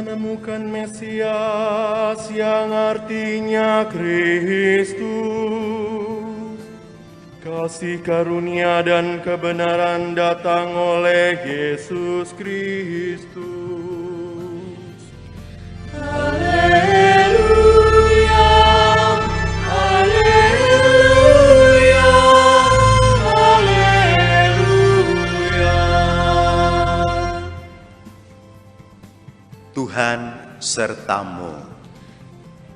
menemukan Mesias yang artinya Kristus. Kasih karunia dan kebenaran datang oleh Yesus Kristus. Haleluya, haleluya, haleluya. Tuhan sertamu.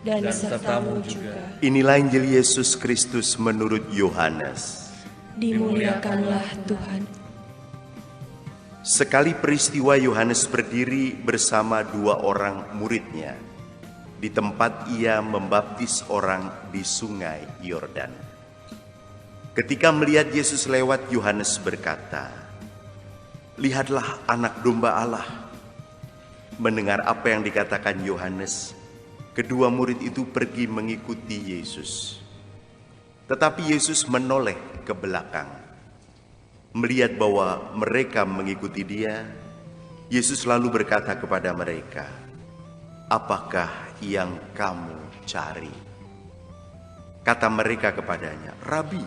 Dan sertamu juga. Inilah Injil Yesus Kristus menurut Yohanes. Dimuliakanlah Tuhan. Sekali peristiwa Yohanes berdiri bersama dua orang muridnya di tempat ia membaptis orang di sungai Yordan. Ketika melihat Yesus lewat, Yohanes berkata, "Lihatlah anak domba Allah." Mendengar apa yang dikatakan Yohanes, kedua murid itu pergi mengikuti Yesus. Tetapi Yesus menoleh ke belakang. Melihat bahwa mereka mengikuti dia, Yesus lalu berkata kepada mereka, "Apakah yang kamu cari?" Kata mereka kepadanya, "Rabi,"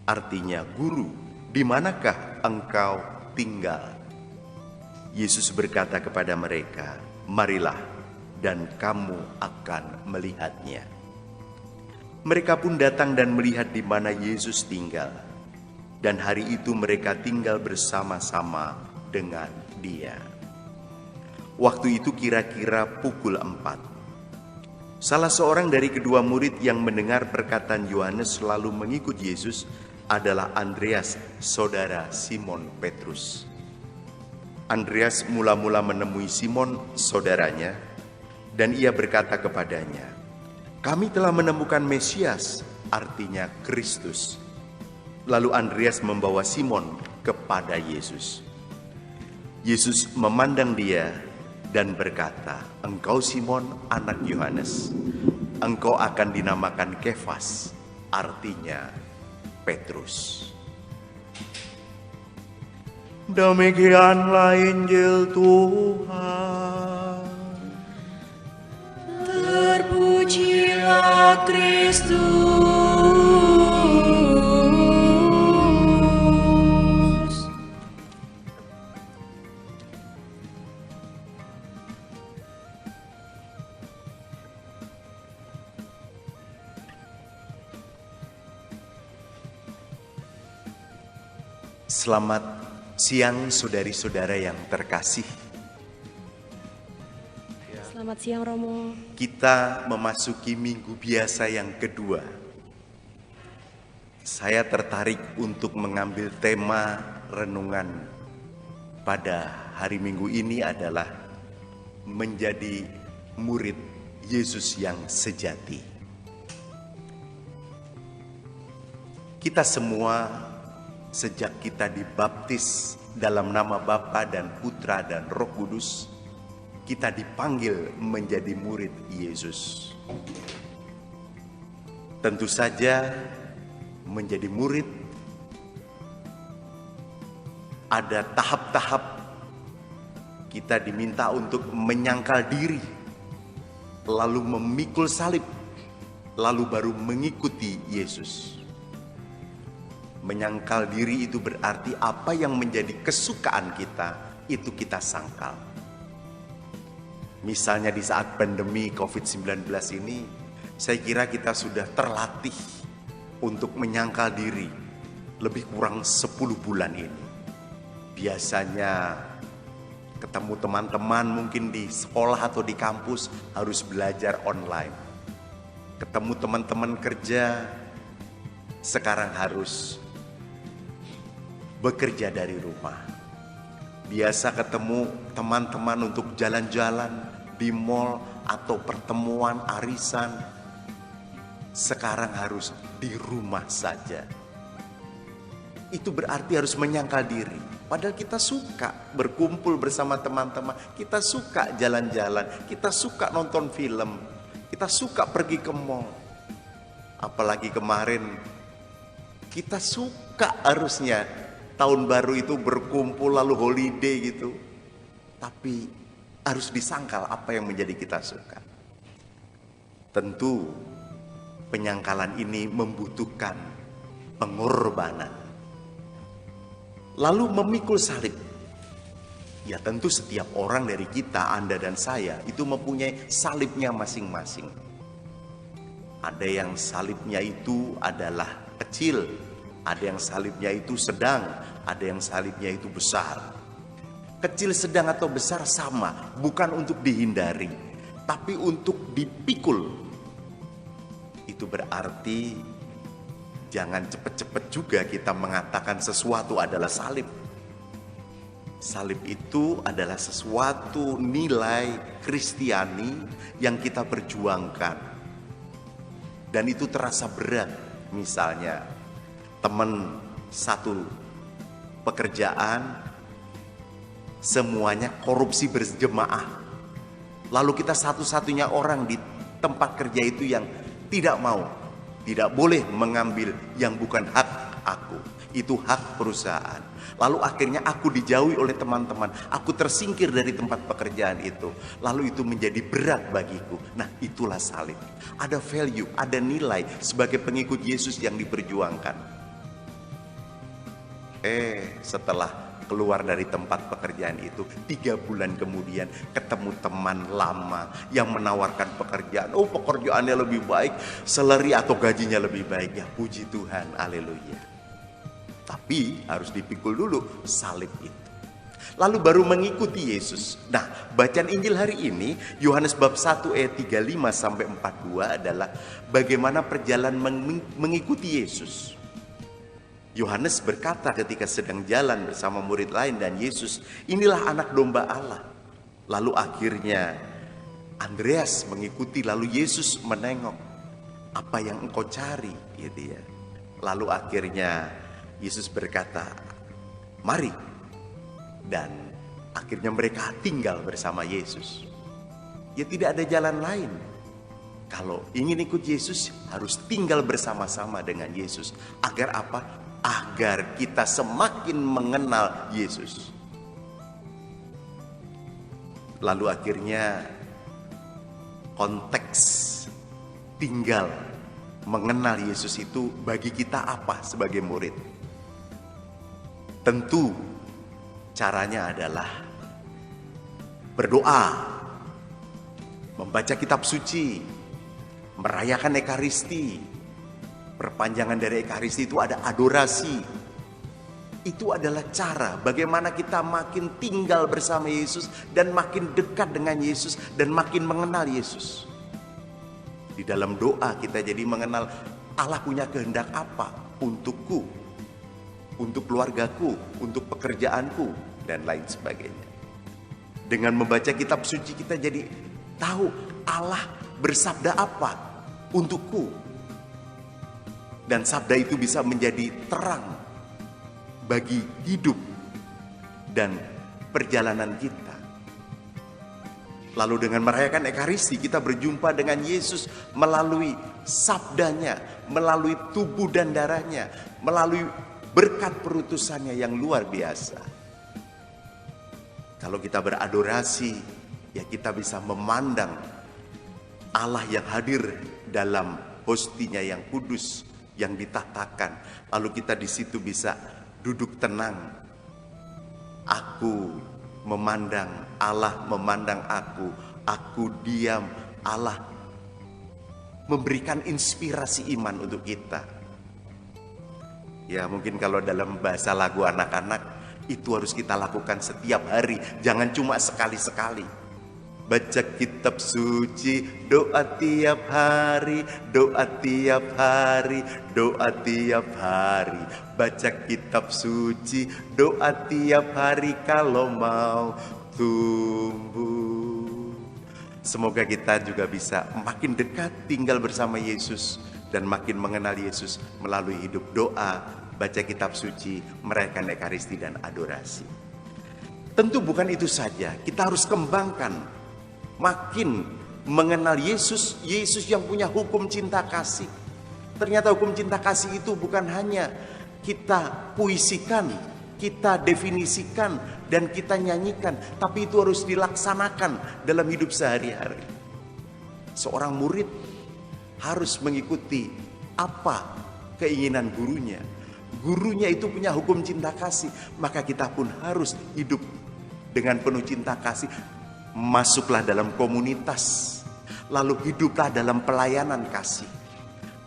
artinya guru, "di manakah engkau tinggal?" Yesus berkata kepada mereka, "Marilah, dan kamu akan melihatnya." Mereka pun datang dan melihat di mana Yesus tinggal. Dan hari itu mereka tinggal bersama-sama dengan dia. Waktu itu kira-kira pukul 4. Salah seorang dari kedua murid yang mendengar perkataan Yohanes lalu mengikut Yesus adalah Andreas, saudara Simon Petrus. Andreas mula-mula menemui Simon, saudaranya, dan ia berkata kepadanya, "Kami telah menemukan Mesias," artinya Kristus. Lalu Andreas membawa Simon kepada Yesus. Yesus memandang dia dan berkata, "Engkau Simon, anak Yohanes. Engkau akan dinamakan Kefas," artinya Petrus. Demikianlah Injil Tuhan. Terpujilah Kristus. Selamat siang saudari-saudara yang terkasih. Selamat siang Romo. Kita memasuki minggu biasa yang kedua. Saya tertarik untuk mengambil tema renungan pada hari Minggu ini adalah menjadi murid Yesus yang sejati. Kita semua sejak kita dibaptis dalam nama Bapa dan Putra dan Roh Kudus, kita dipanggil menjadi murid Yesus. Tentu saja menjadi murid ada tahap-tahap. Kita diminta untuk menyangkal diri, lalu memikul salib, lalu baru mengikuti Yesus. Menyangkal diri itu berarti apa yang menjadi kesukaan kita, itu kita sangkal. Misalnya di saat pandemi COVID-19 ini, saya kira kita sudah terlatih untuk menyangkal diri lebih kurang 10 bulan ini. Biasanya ketemu teman-teman mungkin di sekolah atau di kampus harus belajar online. Ketemu teman-teman kerja, sekarang harus bekerja dari rumah. Biasa ketemu teman-teman untuk jalan-jalan di mall atau pertemuan arisan, sekarang harus di rumah saja. Itu berarti harus menyangkal diri. Padahal kita suka berkumpul bersama teman-teman, kita suka jalan-jalan, kita suka nonton film, kita suka pergi ke mall. Apalagi kemarin kita suka harusnya tahun baru itu berkumpul lalu holiday gitu. Tapi harus disangkal apa yang menjadi kita suka. Tentu penyangkalan ini membutuhkan pengorbanan. Lalu memikul salib. Ya tentu setiap orang dari kita, Anda dan saya, itu mempunyai salibnya masing-masing. Ada yang salibnya itu adalah kecil, ada yang salibnya itu sedang, ada yang salibnya itu besar. Kecil, sedang, atau besar sama, bukan untuk dihindari, tapi untuk dipikul. Itu berarti jangan cepat-cepat juga kita mengatakan sesuatu adalah salib. Salib itu adalah sesuatu nilai Kristiani yang kita perjuangkan. Dan itu terasa berat. Misalnya teman satu pekerjaan semuanya korupsi berjemaah. Lalu kita satu-satunya orang di tempat kerja itu yang tidak mau, tidak boleh mengambil yang bukan hak aku. Itu hak perusahaan. Lalu akhirnya aku dijauhi oleh teman-teman. Aku tersingkir dari tempat pekerjaan itu. Lalu itu menjadi berat bagiku. Nah, itulah salib. Ada value, ada nilai sebagai pengikut Yesus yang diperjuangkan. Setelah keluar dari tempat pekerjaan itu, 3 bulan kemudian ketemu teman lama yang menawarkan pekerjaan. Oh, pekerjaannya lebih baik, salary atau gajinya lebih baik. Ya puji Tuhan, haleluya. Tapi harus dipikul dulu salib itu. Lalu baru mengikuti Yesus. Nah, bacaan Injil hari ini Yohanes bab 1 ayat 35 sampai 42 adalah bagaimana perjalanan mengikuti Yesus. Yohanes berkata ketika sedang jalan bersama murid lain dan Yesus, inilah anak domba Allah. Lalu akhirnya Andreas mengikuti, lalu Yesus menengok, apa yang engkau cari, gitu ya. Lalu akhirnya Yesus berkata, mari. Dan akhirnya mereka tinggal bersama Yesus. Ya tidak ada jalan lain. Kalau ingin ikut Yesus harus tinggal bersama-sama dengan Yesus. Agar apa? Agar kita semakin mengenal Yesus. Lalu akhirnya konteks tinggal mengenal Yesus itu bagi kita apa sebagai murid? Tentu caranya adalah berdoa, membaca kitab suci, merayakan Ekaristi. Perpanjangan dari Ekaristi itu ada adorasi. Itu adalah cara bagaimana kita makin tinggal bersama Yesus dan makin dekat dengan Yesus dan makin mengenal Yesus. Di dalam doa kita jadi mengenal Allah punya kehendak apa untukku, untuk keluargaku, untuk pekerjaanku, dan lain sebagainya. Dengan membaca kitab suci kita jadi tahu Allah bersabda apa untukku. Dan sabda itu bisa menjadi terang bagi hidup dan perjalanan kita. Lalu dengan merayakan Ekaristi kita berjumpa dengan Yesus melalui sabdanya, melalui tubuh dan darahnya, melalui berkat perutusannya yang luar biasa. Kalau kita beradorasi, ya kita bisa memandang Allah yang hadir dalam hostinya yang kudus, yang ditatakan. Lalu kita di situ bisa duduk tenang. Aku memandang, Allah memandang aku diam, Allah memberikan inspirasi iman untuk kita. Ya mungkin kalau dalam bahasa lagu anak-anak itu harus kita lakukan setiap hari, jangan cuma sekali-sekali. Baca kitab suci, doa tiap hari, doa tiap hari, doa tiap hari. Baca kitab suci, doa tiap hari kalau mau tumbuh. Semoga kita juga bisa makin dekat tinggal bersama Yesus dan makin mengenal Yesus melalui hidup doa, baca kitab suci, merayakan Ekaristi dan adorasi. Tentu bukan itu saja, kita harus kembangkan makin mengenal Yesus, Yesus yang punya hukum cinta kasih. Ternyata hukum cinta kasih itu bukan hanya kita puisikan, kita definisikan dan kita nyanyikan, tapi itu harus dilaksanakan dalam hidup sehari-hari. Seorang murid harus mengikuti apa keinginan gurunya. Gurunya itu punya hukum cinta kasih, maka kita pun harus hidup dengan penuh cinta kasih. Masuklah dalam komunitas, lalu hiduplah dalam pelayanan kasih.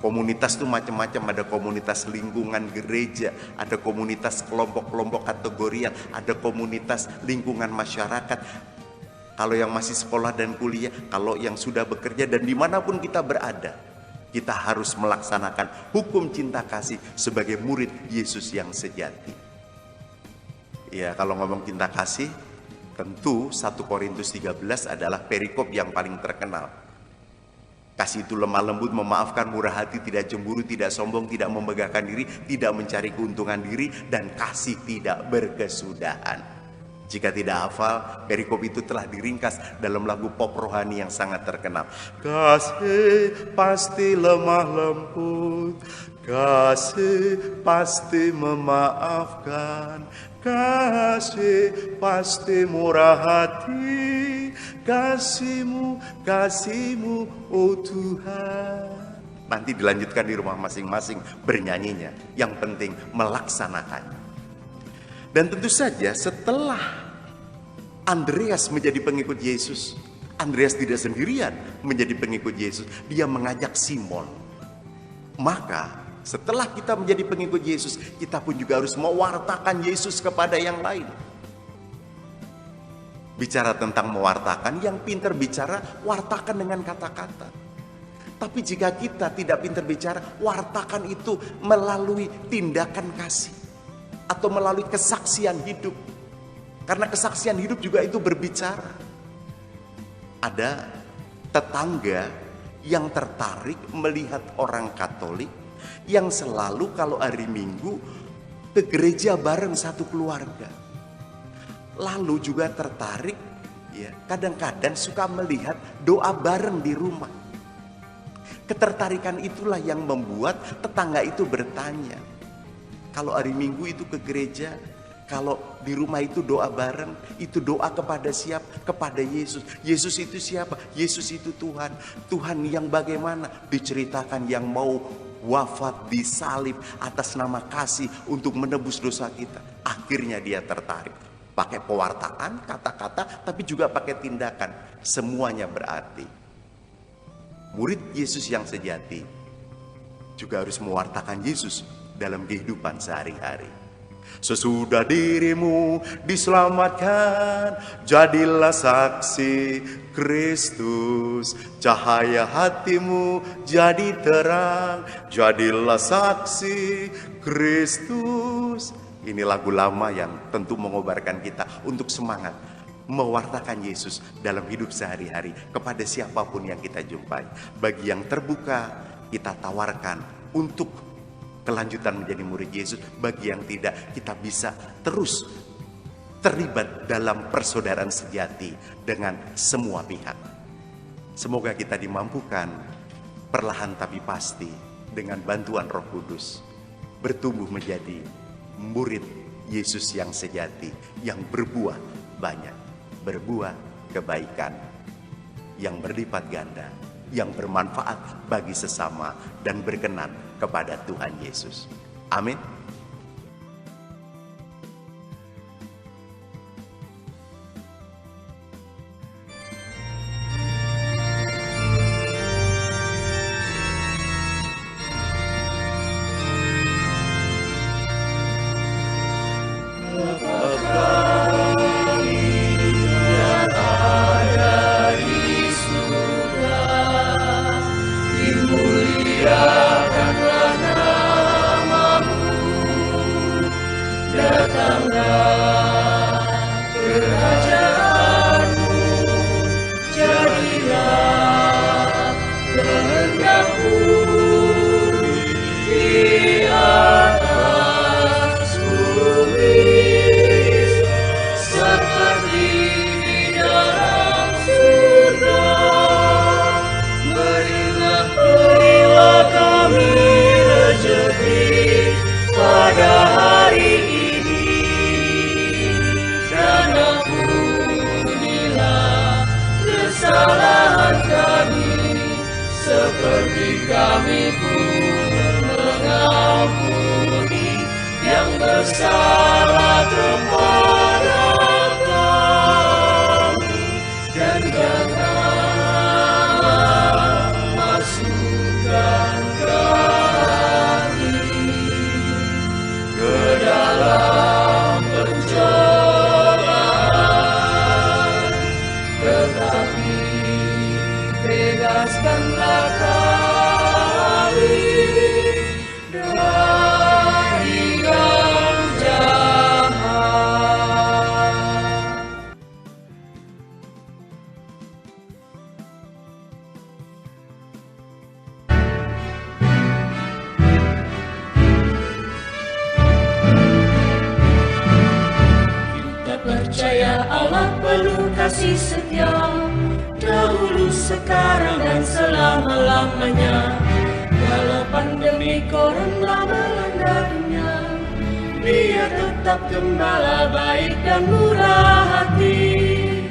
Komunitas itu macam-macam, ada komunitas lingkungan gereja, ada komunitas kelompok-kelompok kategorial, ada komunitas lingkungan masyarakat. Kalau yang masih sekolah dan kuliah, kalau yang sudah bekerja, dan dimanapun kita berada, kita harus melaksanakan hukum cinta kasih sebagai murid Yesus yang sejati. Ya, kalau ngomong cinta kasih, tentu 1 Korintus 13 adalah perikop yang paling terkenal. Kasih itu lemah lembut, memaafkan, murah hati, tidak cemburu, tidak sombong, tidak memegahkan diri, tidak mencari keuntungan diri, dan kasih tidak berkesudahan. Jika tidak hafal, perikop itu telah diringkas dalam lagu pop rohani yang sangat terkenal. Kasih pasti lemah lembut, kasih pasti memaafkan, kasih pasti murah hati, kasih-Mu, oh Tuhan. Nanti dilanjutkan di rumah masing-masing bernyanyinya. Yang penting melaksanakannya. Dan tentu saja setelah Andreas menjadi pengikut Yesus, Andreas tidak sendirian menjadi pengikut Yesus. Dia mengajak Simon. Maka setelah kita menjadi pengikut Yesus, kita pun juga harus mewartakan Yesus kepada yang lain. Bicara tentang mewartakan, yang pintar bicara, wartakan dengan kata-kata. Tapi jika kita tidak pintar bicara, wartakan itu melalui tindakan kasih. Atau melalui kesaksian hidup. Karena kesaksian hidup juga itu berbicara. Ada tetangga yang tertarik melihat orang Katolik yang selalu kalau hari Minggu ke gereja bareng satu keluarga. Lalu juga tertarik, ya, kadang-kadang suka melihat doa bareng di rumah. Ketertarikan itulah yang membuat tetangga itu bertanya, kalau hari Minggu itu ke gereja, kalau di rumah itu doa bareng, itu doa kepada siapa? Kepada Yesus. Yesus itu siapa? Yesus itu Tuhan. Tuhan yang bagaimana? Diceritakan yang mau wafat di salib atas nama kasih untuk menebus dosa kita. Akhirnya dia tertarik. Pakai pewartaan, kata-kata, tapi juga pakai tindakan. Semuanya berarti. Murid Yesus yang sejati juga harus mewartakan Yesus dalam kehidupan sehari-hari. Sesudah dirimu diselamatkan, jadilah saksi Kristus. Cahaya hatimu jadi terang, jadilah saksi Kristus. Ini lagu lama yang tentu mengobarkan kita untuk semangat mewartakan Yesus dalam hidup sehari-hari kepada siapapun yang kita jumpai. Bagi yang terbuka, kita tawarkan untuk kelanjutan menjadi murid Yesus. Bagi yang tidak, kita bisa terus terlibat dalam persaudaraan sejati dengan semua pihak. Semoga kita dimampukan perlahan tapi pasti dengan bantuan Roh Kudus bertumbuh menjadi murid Yesus yang sejati, yang berbuah banyak, berbuah kebaikan yang berlipat ganda, yang bermanfaat bagi sesama dan berkenan kepada Tuhan Yesus. Amin. Pada hari ini kami pun mengampuni yang bersalah kepada kami, dan janganlah masukkan kami ke dalam pencobaan, tetapi bebaskanlah kami dari yang jahat. Kita percaya Allah penuh kasih setia, dahulu, sekarang, dan selama-lamanya. Walau pandemi corona melanda dunia, Dia tetap gembala baik dan murah hati.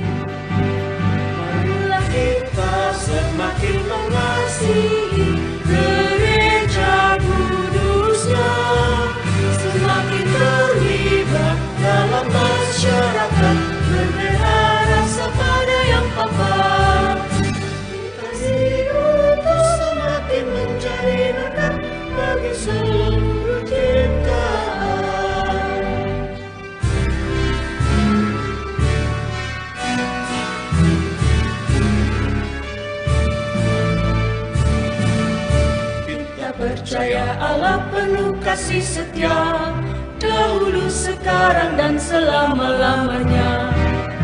Marilah kita semakin mengasihi gereja kudusnya, semakin terlibat dalam masyarakat, bermelihara pada yang papa. Kasih untuk semakin menjadi berkat bagi seluruh ciptaan. Kita percaya Allah penuh kasih setia, dahulu, sekarang, dan selama-lamanya.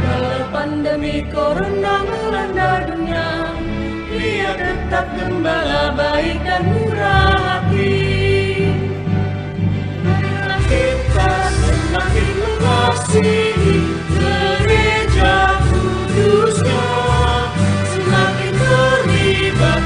Walau pandemi corona melanda dunia, Dia tetap gembala baik dan murah hati. Marilah kita semakin mengasihi gereja kudusnya, semakin terlibat